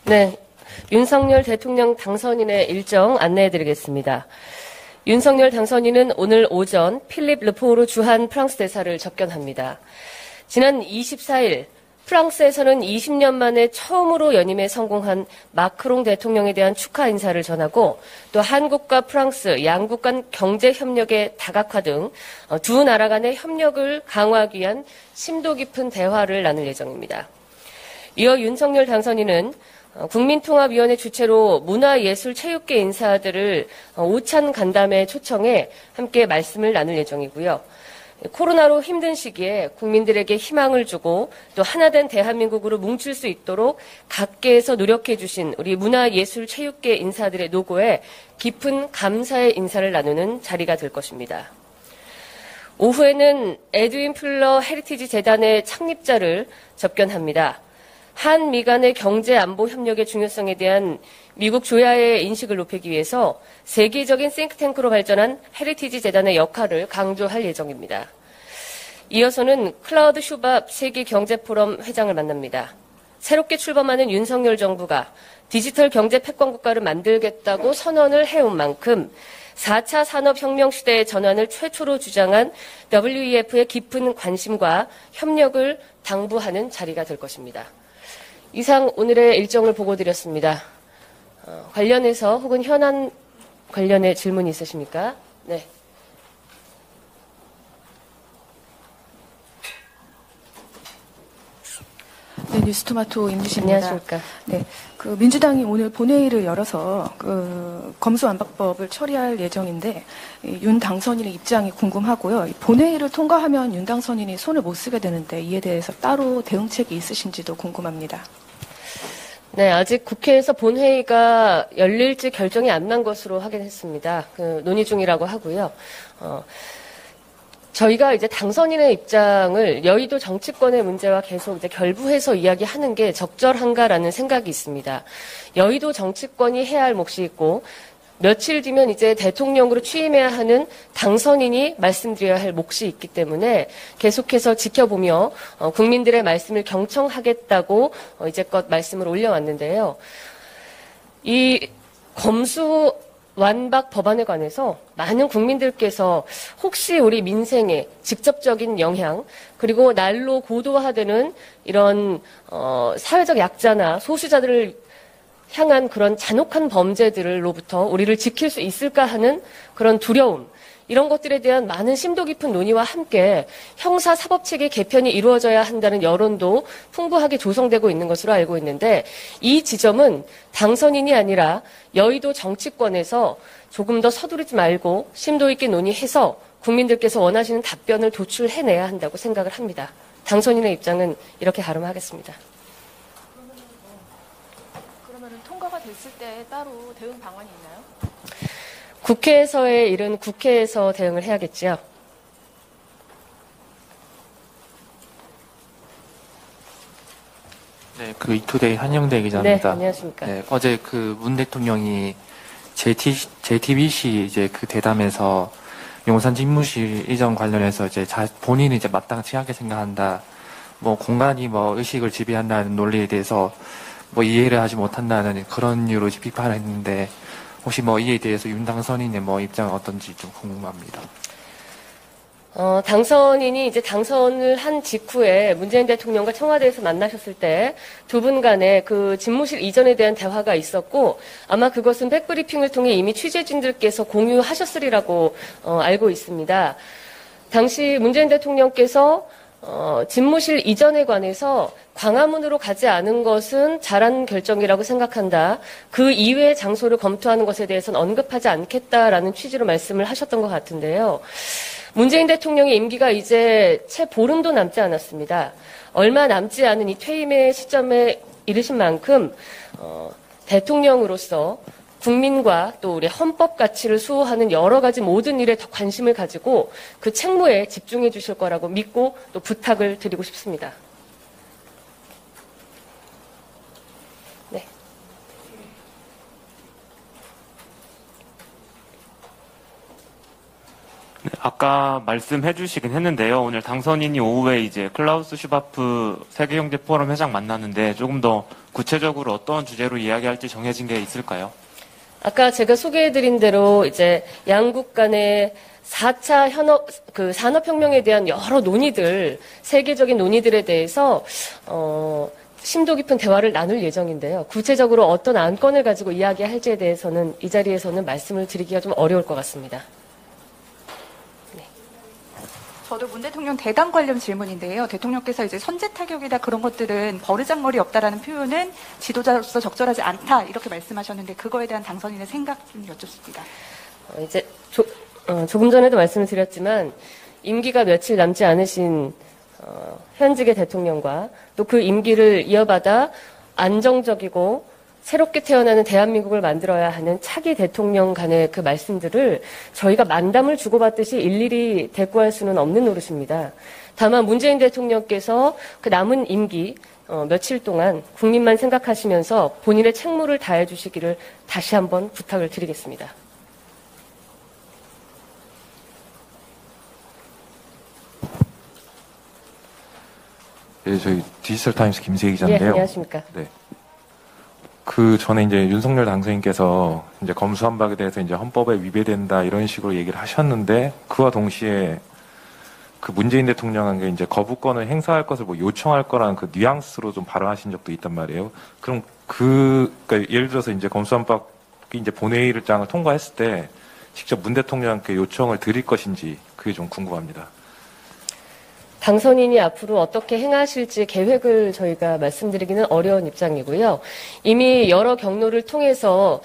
네, 윤석열 대통령 당선인의 일정 안내해드리겠습니다. 윤석열 당선인은 오늘 오전 필립 르포르 주한 프랑스 대사를 접견합니다. 지난 24일 프랑스에서는 20년 만에 처음으로 연임에 성공한 마크롱 대통령에 대한 축하 인사를 전하고 또 한국과 프랑스 양국 간 경제 협력의 다각화 등 두 나라 간의 협력을 강화하기 위한 심도 깊은 대화를 나눌 예정입니다. 이어 윤석열 당선인은 국민통합위원회 주최로 문화예술체육계 인사들을 오찬 간담회에 초청해 함께 말씀을 나눌 예정이고요. 코로나로 힘든 시기에 국민들에게 희망을 주고 또 하나된 대한민국으로 뭉칠 수 있도록 각계에서 노력해 주신 우리 문화예술체육계 인사들의 노고에 깊은 감사의 인사를 나누는 자리가 될 것입니다. 오후에는 에드윈 플러 헤리티지 재단의 창립자를 접견합니다. 한미 간의 경제 안보 협력의 중요성에 대한 미국 조야의 인식을 높이기 위해서 세계적인 싱크탱크로 발전한 헤리티지 재단의 역할을 강조할 예정입니다. 이어서는 클라우드 슈밥 세계경제포럼 회장을 만납니다. 새롭게 출범하는 윤석열 정부가 디지털 경제 패권 국가를 만들겠다고 선언을 해온 만큼 4차 산업혁명 시대의 전환을 최초로 주장한 WEF의 깊은 관심과 협력을 당부하는 자리가 될 것입니다. 이상 오늘의 일정을 보고드렸습니다. 관련해서 혹은 현안 관련해 질문이 있으십니까? 네. 네, 뉴스토마토 임지신입니다. 안녕하십니까? 네, 민주당이 오늘 본회의를 열어서 검수완박법을 처리할 예정인데 윤 당선인의 입장이 궁금하고요. 본회의를 통과하면 윤 당선인이 손을 못 쓰게 되는데 이에 대해서 따로 대응책이 있으신지도 궁금합니다. 네, 아직 국회에서 본회의가 열릴지 결정이 안 난 것으로 확인했습니다. 논의 중이라고 하고요. 저희가 이제 당선인의 입장을 여의도 정치권의 문제와 계속 이제 결부해서 이야기하는 게 적절한가라는 생각이 있습니다. 여의도 정치권이 해야 할 몫이 있고 며칠 뒤면 이제 대통령으로 취임해야 하는 당선인이 말씀드려야 할 몫이 있기 때문에 계속해서 지켜보며 국민들의 말씀을 경청하겠다고 이제껏 말씀을 올려왔는데요. 이 검수 완박 법안에 관해서 많은 국민들께서 혹시 우리 민생에 직접적인 영향 그리고 날로 고도화되는 이런 사회적 약자나 소수자들을 향한 그런 잔혹한 범죄들로부터 우리를 지킬 수 있을까 하는 그런 두려움, 이런 것들에 대한 많은 심도 깊은 논의와 함께 형사사법체계 개편이 이루어져야 한다는 여론도 풍부하게 조성되고 있는 것으로 알고 있는데 이 지점은 당선인이 아니라 여의도 정치권에서 조금 더 서두르지 말고 심도 있게 논의해서 국민들께서 원하시는 답변을 도출해내야 한다고 생각을 합니다. 당선인의 입장은 이렇게 가름하겠습니다. 그러면 통과가 됐을 때 따로 대응 방안이 있나요? 국회에서의 일은 국회에서 대응을 해야겠지요. 네, 이투데이 한영대 기자입니다. 네, 안녕하십니까. 네, 어제 문 대통령이 JTBC 이제 대담에서 용산 집무실 이전 관련해서 이제 본인이 이제 마땅치하게 생각한다. 공간이 의식을 지배한다는 논리에 대해서 이해를 하지 못한다는 그런 이유로 비판을 했는데 혹시 이에 대해서 윤 당선인의 입장은 어떤지 좀 궁금합니다. 당선인이 이제 당선을 한 직후에 문재인 대통령과 청와대에서 만나셨을 때 두 분 간에 집무실 이전에 대한 대화가 있었고 아마 그것은 백브리핑을 통해 이미 취재진들께서 공유하셨으리라고 알고 있습니다. 당시 문재인 대통령께서 집무실 이전에 관해서 광화문으로 가지 않은 것은 잘한 결정이라고 생각한다. 그 이외의 장소를 검토하는 것에 대해서는 언급하지 않겠다라는 취지로 말씀을 하셨던 것 같은데요. 문재인 대통령의 임기가 이제 채 보름도 남지 않았습니다. 얼마 남지 않은 이 퇴임의 시점에 이르신 만큼 대통령으로서 국민과 또 우리 헌법 가치를 수호하는 여러 가지 모든 일에 더 관심을 가지고 그 책무에 집중해 주실 거라고 믿고 또 부탁을 드리고 싶습니다. 네. 네, 아까 말씀해 주시긴 했는데요. 오늘 당선인이 오후에 이제 클라우스 슈바프 세계경제포럼 회장 만났는데 조금 더 구체적으로 어떤 주제로 이야기할지 정해진 게 있을까요? 아까 제가 소개해드린 대로 이제 양국 간의 4차 산업혁명에 대한 여러 논의들, 세계적인 논의들에 대해서, 심도 깊은 대화를 나눌 예정인데요. 구체적으로 어떤 안건을 가지고 이야기할지에 대해서는 이 자리에서는 말씀을 드리기가 좀 어려울 것 같습니다. 저도 문 대통령 대당 관련 질문인데요. 대통령께서 이제 선제 타격이다 그런 것들은 버르장머리 없다라는 표현은 지도자로서 적절하지 않다 이렇게 말씀하셨는데 그거에 대한 당선인의 생각 좀 여쭙습니다. 이제 조금 전에도 말씀을 드렸지만 임기가 며칠 남지 않으신 현직의 대통령과 또 그 임기를 이어받아 안정적이고 새롭게 태어나는 대한민국을 만들어야 하는 차기 대통령 간의 그 말씀들을 저희가 만담을 주고받듯이 일일이 대꾸할 수는 없는 노릇입니다. 다만 문재인 대통령께서 그 남은 임기 며칠 동안 국민만 생각하시면서 본인의 책무를 다해 주시기를 다시 한번 부탁을 드리겠습니다. 네, 저희 디지털타임스 김세희 기자인데요. 예, 안녕하십니까. 네. 그 전에 이제 윤석열 당선인께서 이제 검수완박에 대해서 이제 헌법에 위배된다 이런 식으로 얘기를 하셨는데 그와 동시에 그 문재인 대통령에게 이제 거부권을 행사할 것을 뭐 요청할 거라는 그 뉘앙스로 좀 발언하신 적도 있단 말이에요. 그럼 그러니까 예를 들어서 이제 검수완박이 이제 본회의장을 통과했을 때 직접 문 대통령께 요청을 드릴 것인지 그게 좀 궁금합니다. 당선인이 앞으로 어떻게 행하실지 계획을 저희가 말씀드리기는 어려운 입장이고요. 이미 여러 경로를 통해서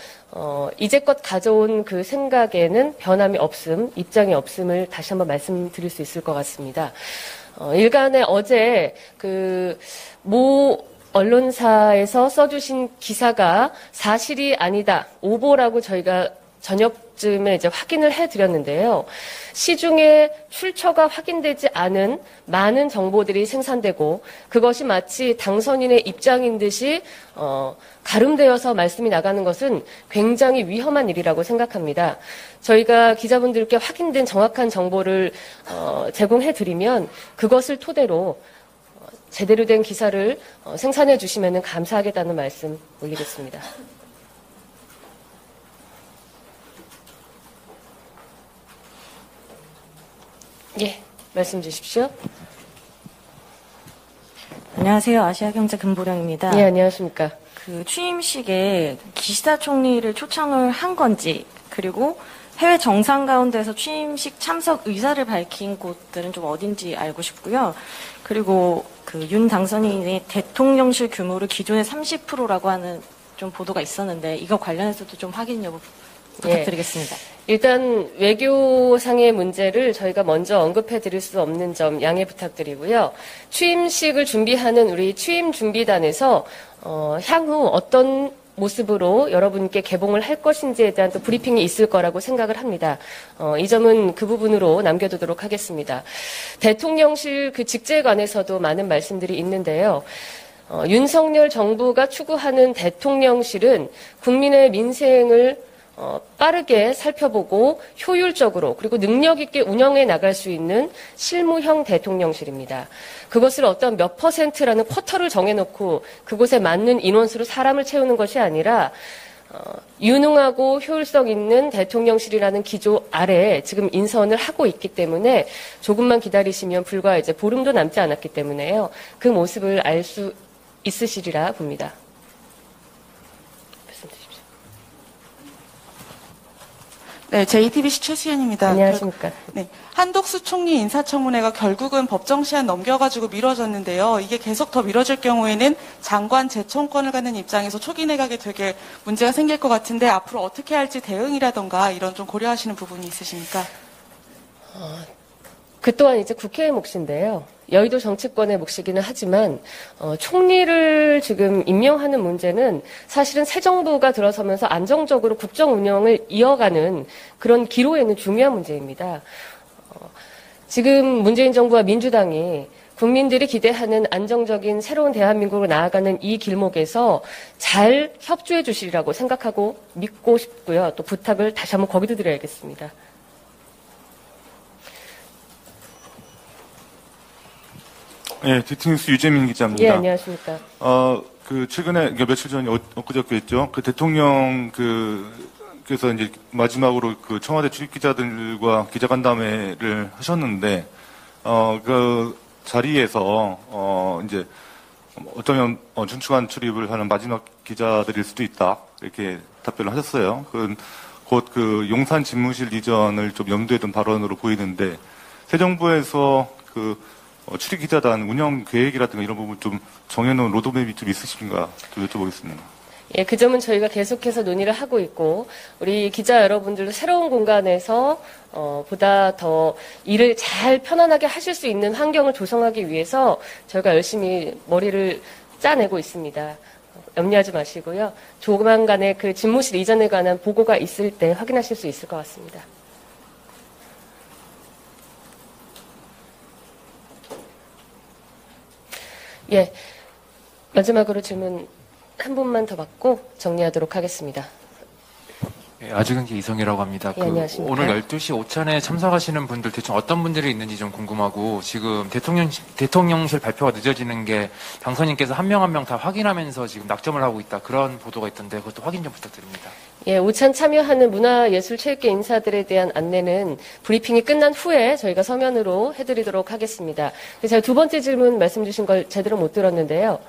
이제껏 가져온 그 생각에는 변함이 없음, 입장이 없음을 다시 한번 말씀드릴 수 있을 것 같습니다. 일간에 어제 모 언론사에서 써주신 기사가 사실이 아니다, 오보라고 저희가 저녁쯤에 이제 확인을 해드렸는데요. 시중에 출처가 확인되지 않은 많은 정보들이 생산되고 그것이 마치 당선인의 입장인 듯이 가름되어서 말씀이 나가는 것은 굉장히 위험한 일이라고 생각합니다. 저희가 기자분들께 확인된 정확한 정보를 제공해드리면 그것을 토대로 제대로 된 기사를 생산해 주시면 감사하겠다는 말씀 올리겠습니다. 예, 말씀 주십시오. 안녕하세요. 아시아경제 금보령입니다. 예, 안녕하십니까. 그 취임식에 기시다 총리를 초청을 한 건지, 그리고 해외 정상 가운데서 취임식 참석 의사를 밝힌 곳들은 좀 어딘지 알고 싶고요. 그리고 그 윤 당선인의 대통령실 규모를 기존의 30%라고 하는 좀 보도가 있었는데, 이거 관련해서도 좀 확인 여부 부탁드리겠습니다. 예. 일단 외교상의 문제를 저희가 먼저 언급해 드릴 수 없는 점 양해 부탁드리고요. 취임식을 준비하는 우리 취임 준비단에서 향후 어떤 모습으로 여러분께 개봉을 할 것인지에 대한 또 브리핑이 있을 거라고 생각을 합니다. 이 점은 그 부분으로 남겨두도록 하겠습니다. 대통령실 그 직제에 관해서도 많은 말씀들이 있는데요. 윤석열 정부가 추구하는 대통령실은 국민의 민생을 빠르게 살펴보고 효율적으로 그리고 능력 있게 운영해 나갈 수 있는 실무형 대통령실입니다. 그것을 어떤 몇 %라는 쿼터를 정해놓고 그곳에 맞는 인원수로 사람을 채우는 것이 아니라 유능하고 효율성 있는 대통령실이라는 기조 아래 지금 인선을 하고 있기 때문에 조금만 기다리시면 불과 이제 보름도 남지 않았기 때문에요. 그 모습을 알 수 있으시리라 봅니다. 네, JTBC 최수연입니다. 안녕하십니까. 네, 한독수 총리 인사청문회가 결국은 법정 시한 넘겨가지고 미뤄졌는데요. 이게 계속 더 미뤄질 경우에는 장관 재청권을 갖는 입장에서 초기 내각에 되게 문제가 생길 것 같은데 앞으로 어떻게 할지 대응이라던가 이런 좀 고려하시는 부분이 있으십니까? 그 또한 이제 국회의 몫인데요. 여의도 정치권의 몫이기는 하지만 총리를 지금 임명하는 문제는 사실은 새 정부가 들어서면서 안정적으로 국정 운영을 이어가는 그런 기로에는 중요한 문제입니다. 지금 문재인 정부와 민주당이 국민들이 기대하는 안정적인 새로운 대한민국으로 나아가는 이 길목에서 잘 협조해 주시리라고 생각하고 믿고 싶고요. 또 부탁을 다시 한번 거기도 드려야겠습니다. 네, 디트뉴스 유재민 기자입니다. 예, 안녕하십니까. 최근에, 그러니까 며칠 전에 엊그저께였죠. 그 대통령 그래서 이제 마지막으로 그 청와대 출입 기자들과 기자간담회를 하셨는데, 그 자리에서, 이제 어쩌면 준축한 출입을 하는 마지막 기자들일 수도 있다. 이렇게 답변을 하셨어요. 곧 그 용산 집무실 이전을 좀 염두에 둔 발언으로 보이는데, 새 정부에서 출입 기자단 운영 계획이라든가 이런 부분 좀 정해놓은 로드맵이 좀 있으신가 좀 여쭤보겠습니다. 예, 그 점은 저희가 계속해서 논의를 하고 있고, 우리 기자 여러분들도 새로운 공간에서 보다 더 일을 잘 편안하게 하실 수 있는 환경을 조성하기 위해서 저희가 열심히 머리를 짜내고 있습니다. 염려하지 마시고요. 조만간에 그 집무실 이전에 관한 보고가 있을 때 확인하실 수 있을 것 같습니다. 예, 마지막으로 질문 한 분만 더 받고 정리하도록 하겠습니다. 예, 아주경기 이성이라고 합니다. 예, 안녕하십니까. 오늘 12시 오찬에 참석하시는 분들 대충 어떤 분들이 있는지 좀 궁금하고, 지금 대통령실 발표가 늦어지는 게 당선인께서 한 명 한 명 다 확인하면서 지금 낙점을 하고 있다, 그런 보도가 있던데 그것도 확인 좀 부탁드립니다. 예, 오찬 참여하는 문화예술체육계 인사들에 대한 안내는 브리핑이 끝난 후에 저희가 서면으로 해드리도록 하겠습니다. 제가 두 번째 질문 말씀 주신 걸 제대로 못 들었는데요.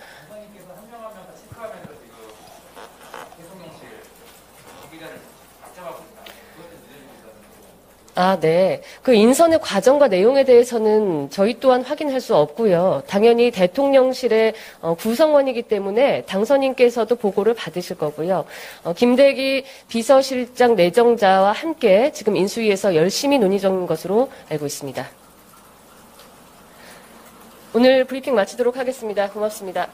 아, 네. 그 인선의 과정과 내용에 대해서는 저희 또한 확인할 수 없고요. 당연히 대통령실의 구성원이기 때문에 당선인께서도 보고를 받으실 거고요. 김대기 비서실장 내정자와 함께 지금 인수위에서 열심히 논의 중인 것으로 알고 있습니다. 오늘 브리핑 마치도록 하겠습니다. 고맙습니다.